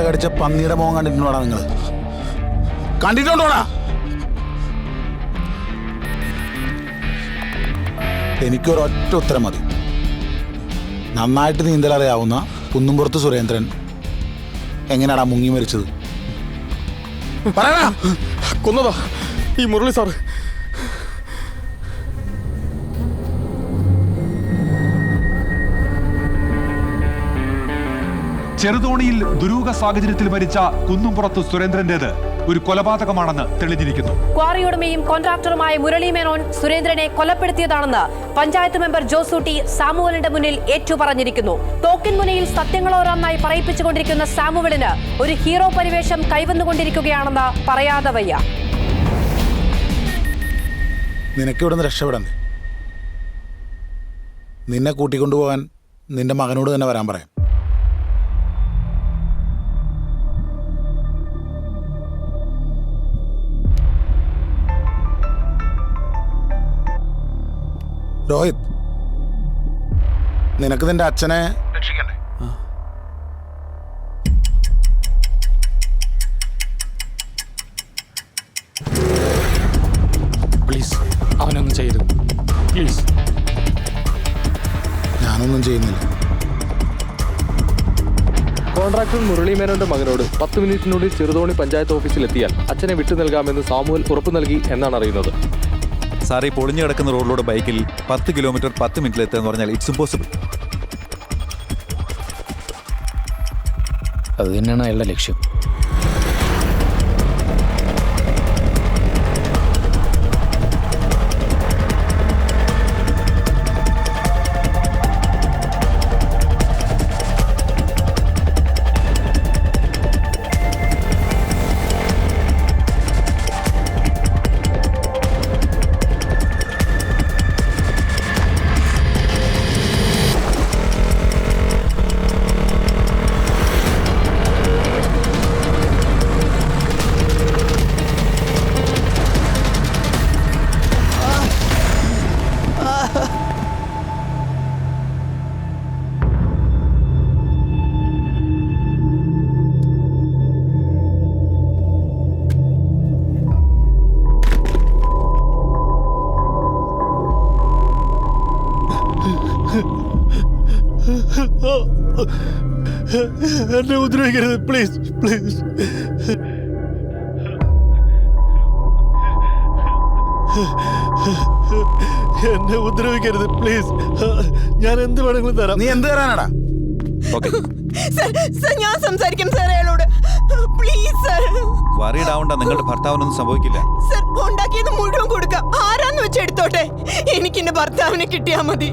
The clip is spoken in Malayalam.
കടിച്ച പന്നിയുടെ മോൻ കണ്ടിട്ടുണ്ടോടാ നിങ്ങൾ? കണ്ടിട്ടുണ്ടോടാ? എനിക്കൊരൊറ്റ ഉത്തരം മതി. നന്നായിട്ട് നീന്തലറിയാവുന്ന കുന്നുംപുറത്ത് സുരേന്ദ്രൻ എങ്ങനെയാടാ മുങ്ങി മരിച്ചത്? പറയടാ. കൊന്നതാ ഈ മുരളി സാറ്. ചെറുതോണിയിൽ ദുരൂഹ സാഹചര്യത്തിൽ മരിച്ച കുന്നുംപുറത്ത് സുരേന്ദ്രന്റേത് ഒരു കൊലപാതകമാണെന്ന് തെളിഞ്ഞിരിക്കുന്നു. ക്വാറി ഉടമയും കോൺട്രാക്ടറുമായ മുരളി മേനോൻ സുരേന്ദ്രനെ കൊലപ്പെടുത്തിയതാണെന്ന് പഞ്ചായത്ത് മെമ്പർ ജോസൂട്ടി സാമുവലിന്റെ മുന്നിൽ ഏറ്റുപറഞ്ഞിരിക്കുന്നു. തോക്കിൻ മുനയിൽ സത്യങ്ങളോരോന്നായി പറയിപ്പിച്ചുകൊണ്ടിരിക്കുന്ന സാമുവലിന് ഒരു ഹീറോ പരിവേഷം കൈവന്നുകൊണ്ടിരിക്കുകയാണെന്ന് പറയാതെ വയ്യ. നിനക്കിവിടുന്ന് രക്ഷപ്പെടണ്ടേ? നിന്നെ കൂട്ടിക്കൊണ്ടുപോകാൻ നിന്റെ മകനോട് തന്നെ വരാൻ പറയാം. രോഹിത്, നിനക്ക് നിന്റെ അച്ഛനെ രക്ഷിക്കണ്ടേ? പ്ലീസ് അവനൊന്നും ചെയ്യരുത് പ്ലീസ്. ഞാനൊന്നും ചെയ്യുന്നില്ല. കോൺട്രാക്ടർ മുരളി മേനോന്റെ മകനോട് 10 മിനിറ്റിനുള്ളിൽ ചെറുതോണി പഞ്ചായത്ത് ഓഫീസിൽ എത്തിയാൽ അച്ഛനെ വിട്ടു നൽകാമെന്ന് സാമുവൽ ഉറപ്പു നൽകി എന്നാണ് അറിയുന്നത്. സാർ, ഈ പൊളിഞ്ഞു കിടക്കുന്ന റോഡിലൂടെ ബൈക്കിൽ 10 കിലോമീറ്റർ 10 മിനിറ്റിൽ എത്തുക എന്ന് പറഞ്ഞാൽ ഇറ്റ്സ് ഇമ്പോസിബിൾ. അത് തന്നെയാണ് അയാളുടെ ലക്ഷ്യം. എന്നെ ഉപദ്രവിക്കരുത് പ്ലീസ് പ്ലീസ്. എന്നെ ഉപദ്രവിക്കരുത് പ്ലീസ്. ഞാൻ എന്ത് വേണമെങ്കിലും തരാം. നീ എന്ത് തരാനാടാ? ഞാൻ സംസാരിക്കും സാർ അയാളോട്. Please sir. വറീഡ് ആവണ്ട, നിങ്ങളുടെ ഭർത്താവിനൊന്നും സംഭവിക്കില്ല. സാർ ഉണ്ടാക്കിയത് മുഴുവൻ കൊടുക്കാം. ആരാന്ന് വെച്ചെടുത്തോട്ടെ. എനിക്ക് എന്റെ ഭർത്താവിനെ കിട്ടിയാ മതി.